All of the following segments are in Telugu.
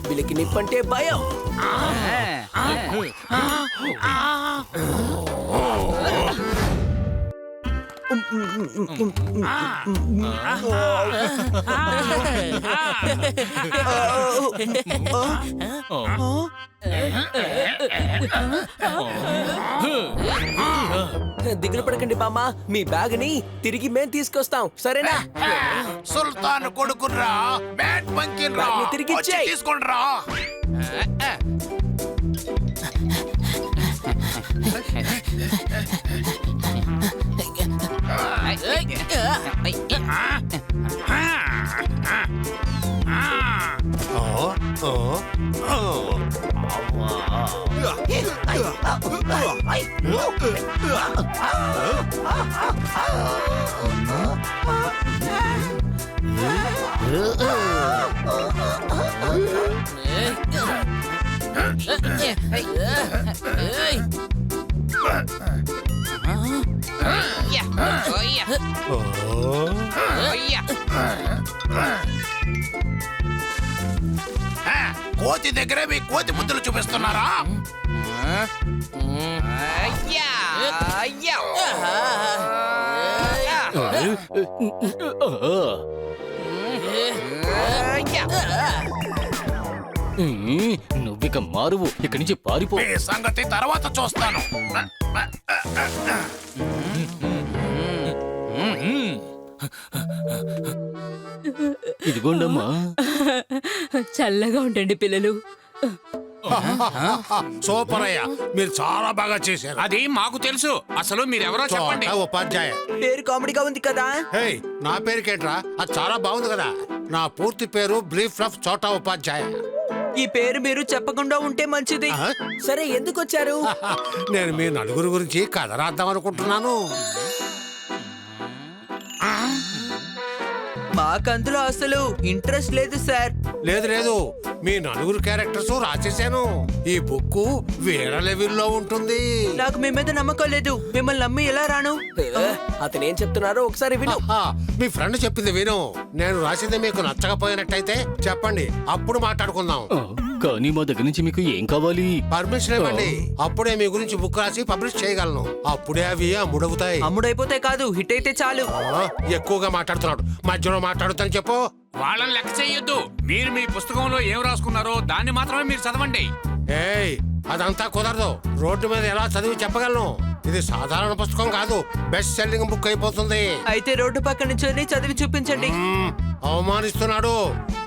వీళ్ళకి నిప్పంటే భయం. దిగులు పడకండి బామ్మ, మీ బ్యాగ్ ని తిరిగి మేం తీసుకొస్తాం, సరేనా? సుల్తాన్ కొడుకురా, బ్యాట్ బంకిరా, తిరిగి తీసుకుండ్రా. కోతి దగ్గరే మీ కోతి బుద్ధులు చూపిస్తున్నారా? నువ్విక మారువు, ఇక్కడి నుంచి పారిపో. ఈ సంగతి తర్వాత చూస్తాను. ఇదిగోండమ్మా. చల్లగా ఉండండి పిల్లలు. సూపర్ అయ్యా, మీరు చాలా బాగా చేశారు. అది మాకు తెలుసు. అసలు మీరెవరో చెప్పండి. ఉపాధ్యాయ. పేరు కామెడీగా ఉంది కదా. నా పేరుకేంట్రా? అది చాలా బాగుంది కదా. నా పూర్తి పేరు బ్రీఫ్ రఫ్ చోటా ఉపాధ్యాయ. ఈ పేరు మీరు చెప్పకుండా ఉంటే మంచిది. సరే, ఎందుకు వచ్చారు? నేను మీ నలుగురు గురించి కథ రాద్దాం అనుకుంటున్నాను. మాకందులో అసలు ఇంట్రెస్ట్ లేదు సార్. లేదు, మీ నలుగురు క్యారెక్టర్స్ రాసేసాను. ఈ బుక్ వేరే లెవెల్లో ఉంటుంది. నాకు మీ మీద నమ్మకం లేదు. మిమ్మల్ని నమ్మి ఎలా రాను? అతను ఏం చెప్తున్నారో ఒకసారి విను. మీ ఫ్రెండ్ చెప్పింది విను. నేను రాసింది మీకు నచ్చకపోయినట్టయితే చెప్పండి, అప్పుడు మాట్లాడుకుందాం. కానీ మా దగ్గర నుంచి మీకు ఏం కావాలి? పర్మిషన్ ఇవ్వండి, అప్పుడే మీ గురించి బుక్ రాసి పబ్లిష్ చేయగలను. అప్పుడే అవి అమ్ముడవుతాయి. అమ్ముడైపోతే కాదు, హిట్ అయితే చాలు. ఎక్కువగా మాట్లాడుతున్నాడు, మధ్యలో మాట్లాడుతాను చెప్పు. వాళ్ళని లెక్క చెయ్యొద్దు. మీరు మీ పుస్తకంలో ఏం రాసుకున్నారో దాన్ని మాత్రమే మీరు చదవండి. అదంతా కుదరదు. రోడ్డు మీద ఎలా చదివి చెప్పగలను? ఇది సాధారణ పుస్తకం కాదు, బెస్ట్ సెల్లింగ్ బుక్ అయిపోతుంది. అయితే రోడ్డు పక్క నుంచి చదివి చూపించండి. అవమానిస్తున్నాడు,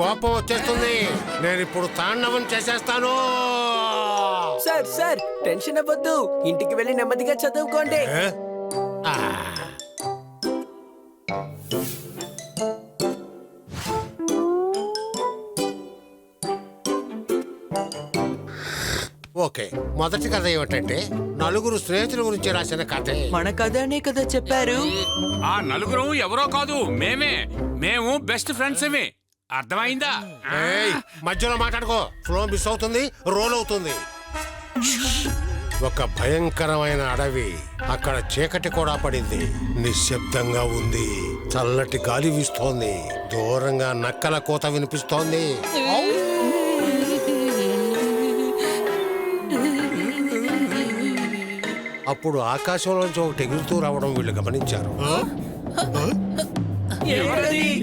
కోపం వచ్చేస్తుంది. నేను ఇప్పుడు తాండవం చేసేస్తాను. సార్ టెన్షన్ అవ్వద్దు. ఇంటికి వెళ్ళి నెమ్మదిగా చదువుకోండి. ఓకే, మొదటి కథ ఏమిటంటే నలుగురు స్నేహితుల గురించి రాసిన కథ. మన కథనే కదా చెప్పారు. ఆ నలుగురు ఎవరో కాదు, మేము బెస్ట్ ఫ్రెండ్స్. అర్థమైందా? మధ్యలో మాట్లాడుకో, ఫ్లో మిస్ అవుతుంది, రోల్ అవుతుంది. ఒక భయంకరమైన అడవి. అక్కడ చీకటి కూడా పడింది. నిశ్శబ్దంగా ఉంది. చల్లటి గాలి వీస్తోంది. దూరంగా నక్కల కోత వినిపిస్తోంది. అప్పుడు ఆకాశంలోంచి ఒకటి ఎగురుతూ రావడం వీళ్ళు గమనించారు.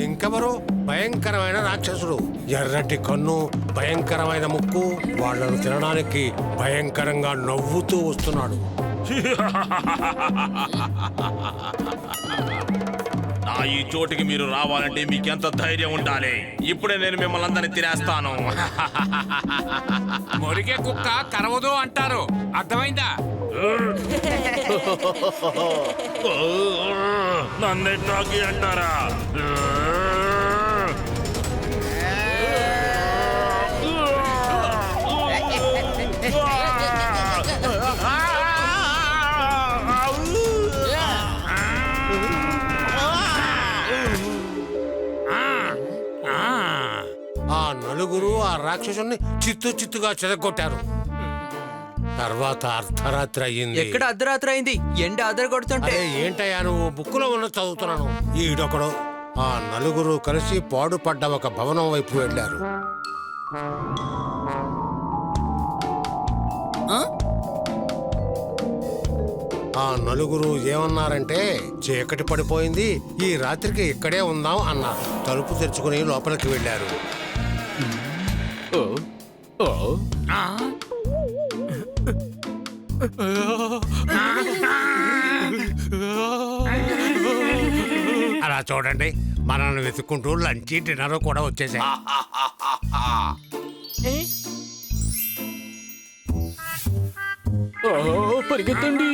ఇంకెవరు? భయంకరమైన రాక్షసుడు. ఎర్రటి కన్ను, భయంకరమైన ముక్కు. వాళ్ళను తినడానికి భయంకరంగా నవ్వుతూ వస్తున్నాడు. నా ఈ చోటికి మీరు రావాలంటే మీకెంత ధైర్యం ఉండాలి. ఇప్పుడే నేను మిమ్మల్ని అందరినీ తినేస్తాను. మొరిగే కుక్క కరవదు అంటారు, అర్థమైందా? నన్నే టాకి అంటారా? నలుగురు ఆ రాక్షసుని చిత్తుగా చెదగొట్టారు. తర్వాత అర్ధరాత్రి అయ్యింది. ఎక్కడ అర్ధరాత్రి అయింది? ఎండ అదర కొడుతుంటే. అరే ఏంటయ్యా నువ్వు బుక్కులో ఉన్న చదువుతున్నాను. ఈడొకడు. ఆ నలుగురు కలిసి పాడుపడ్డ ఒక భవనం వైపు వెళ్ళారు. ఆ నలుగురు ఏమన్నారంటే చీకటి పడిపోయింది, ఈ రాత్రికి ఇక్కడే ఉందాం అన్నారు. తలుపు తెరుచుకుని లోపలికి వెళ్ళారు. ఓ ఓ అలా చూడండి, మనల్ని వెతుక్కుంటూ లంచ్ డిన్నర్ కూడా వచ్చేసాయి. పరిగెత్తండి.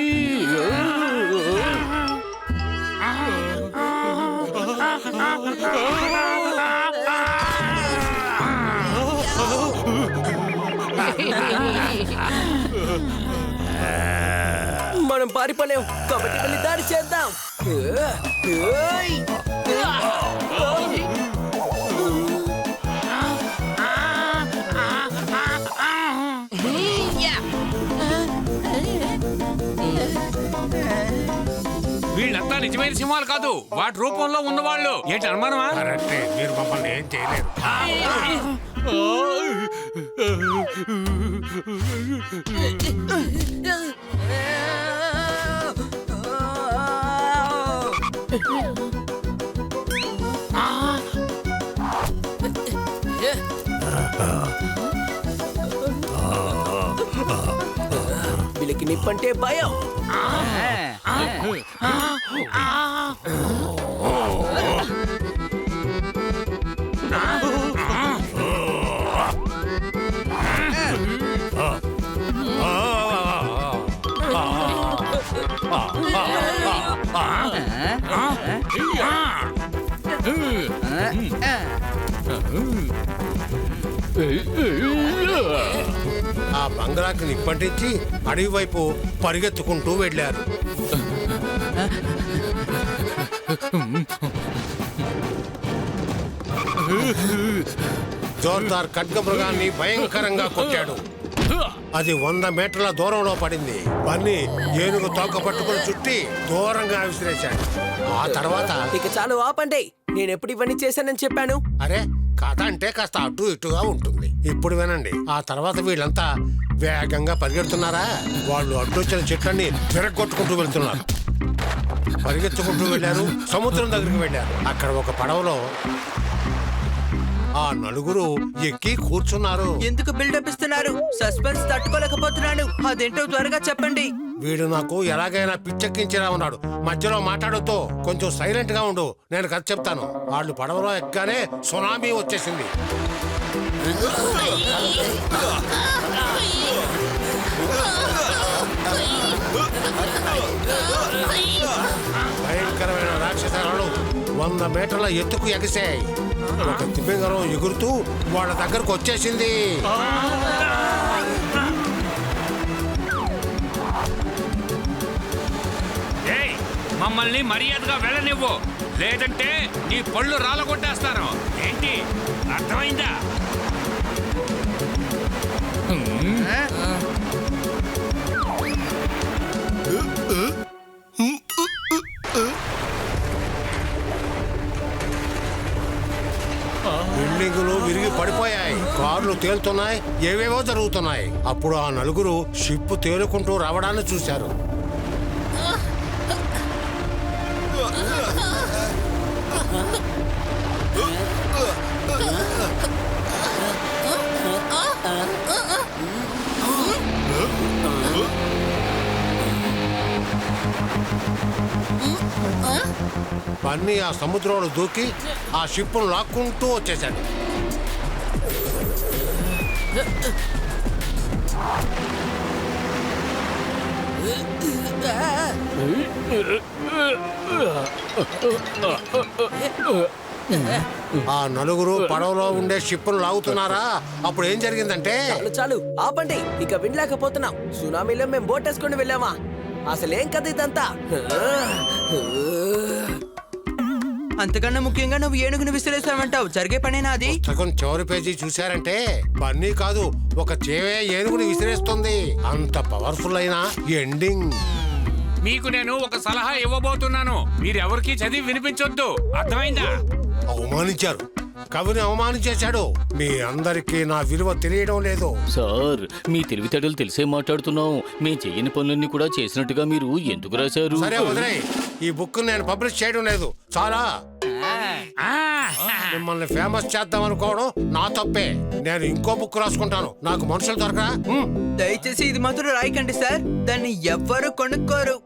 మనం పారిపోలేం కాబట్టి వెళ్ళి దాడి చేద్దాం. ఏయ్! వీళ్ళంతా నిజమైన సింహాలు కాదు, వాటి రూపంలో ఉన్నవాళ్ళు. ఏంటి అనుమానమా? కరెక్టే, మీరు మమ్మల్ని ఏం చేయలేరు. వీళ్ళకి నిప్పంటే భయం. ఆ బంగ్లాకి నిప్పంటించి అడవి వైపు పరిగెత్తుకుంటూ వెళ్ళారు. జోర్దార్ ఖడ్గమృగాన్ని భయంకరంగా కొట్టాడు. అది 100 మీటర్ల దూరంలో పడింది. బన్నీ ఏనుగు తోక పట్టుకుని చుట్టి దూరంగా విసిరేశాడు. ఆ తర్వాత ఇక చాలు ఆపండి. నేను ఎప్పుడు ఇవన్నీ చేశానని చెప్పాను? అరే కథ అంటే కాస్త అటు ఇటుగా ఉంటుంది. ఇప్పుడు వినండి. ఆ తర్వాత వీళ్ళంతా వేగంగా పరిగెడుతున్నారా, వాళ్ళు అడ్డొచ్చిన చెట్లన్నీ తిరగొట్టుకుంటూ వెళ్తున్నారు. పరిగెత్తుకుంటూ వెళ్ళారు, సముద్రం దగ్గరికి వెళ్ళారు. అక్కడ ఒక పడవలో ఆ నలుగురు ఎక్కి కూర్చున్నారు. ఎందుకు బిల్డప్ ఇస్తున్నారు? సస్పెన్స్ తట్టుకోలేకపోతున్నాను. అదేంటో త్వరగా చెప్పండి. వీడు నాకు ఎలాగైనా పిచ్చెక్కించేలా ఉన్నాడు. మధ్యలో మాట్లాడుతూ కొంచెం సైలెంట్ గా ఉండు, నేను కథ చెప్తాను. వాళ్ళు పడవలో ఎక్కగానే సునామీ వచ్చేసింది. భయంకరమైన రాక్షసాలు 100 మీటర్ల ఎత్తుకు ఎగసాయి. ఒక తిమింగలం ఎగురుతూ వాళ్ళ దగ్గరకు వచ్చేసింది. ఏయ్, మమ్మల్ని మర్యాదగా వెళ్ళనివ్వు, లేదంటే నీ పళ్ళు రాలగొట్టేస్తాను. ఏంటి అర్థమైందా? బిల్డింగులు విరిగి పడిపోయాయి, కార్లు తేలుతున్నాయి, ఏవేవో జరుగుతున్నాయి. అప్పుడు ఆ నలుగురు షిప్ తేలుకుంటూ రావడాన్ని చూశారు. బన్నీ ఆ సముద్రంలో దూకి ఆ షిప్ను లాక్కుంటూ వచ్చేశాడు. ఆ నలుగురు పడవలో ఉండే షిప్ను లాగుతున్నారా? అప్పుడు ఏం జరిగిందంటే, చాలు చాలు ఆపండి. ఇక వినలేకపోతున్నాం. సునామీలో మేము బోట్ వేసుకొని వెళ్ళామా? అసలేం కదా ఇదంతా? అంతకన్నా ముఖ్యంగా నువ్వు ఏనుగును విసిరేసావంటావు. జరిగే పనేనా అది? పుస్తకం చివరి పేజీ చూశారంటే బన్నీ కాదు, ఒక చేవే ఏనుగుని విసిరేస్తుంది. అంత పవర్ఫుల్ అయిన ఎండింగ్. మీకు నేను ఒక సలహా ఇవ్వబోతున్నాను. మీరెవరికి చదివి వినిపించొద్దు, అర్థమైందా? అవమానించారు, కవిని అవమానించేశాడు. మీ అందరికీ నా విలువ తెలియడం లేదు. సార్ మీ తెలివితేటలు తెలిసే మాట్లాడుతున్నాం. మేము చెయ్యని పనులన్నీ కూడా చేసినట్టుగా మీరు ఎందుకు రాశారు? సరే వదిలే, ఈ బుక్ నేను పబ్లిష్ చేయడం లేదు. చాలా మిమ్మల్ని ఫేమస్ చేద్దాం అనుకోవడం నా తప్పే. నేను ఇంకో బుక్ రాసుకుంటాను. నాకు మనుషులు దొరకరా? దయచేసి ఇది మాత్రం రాయకండి సార్, దాన్ని ఎవ్వరు కొనుక్కోరు.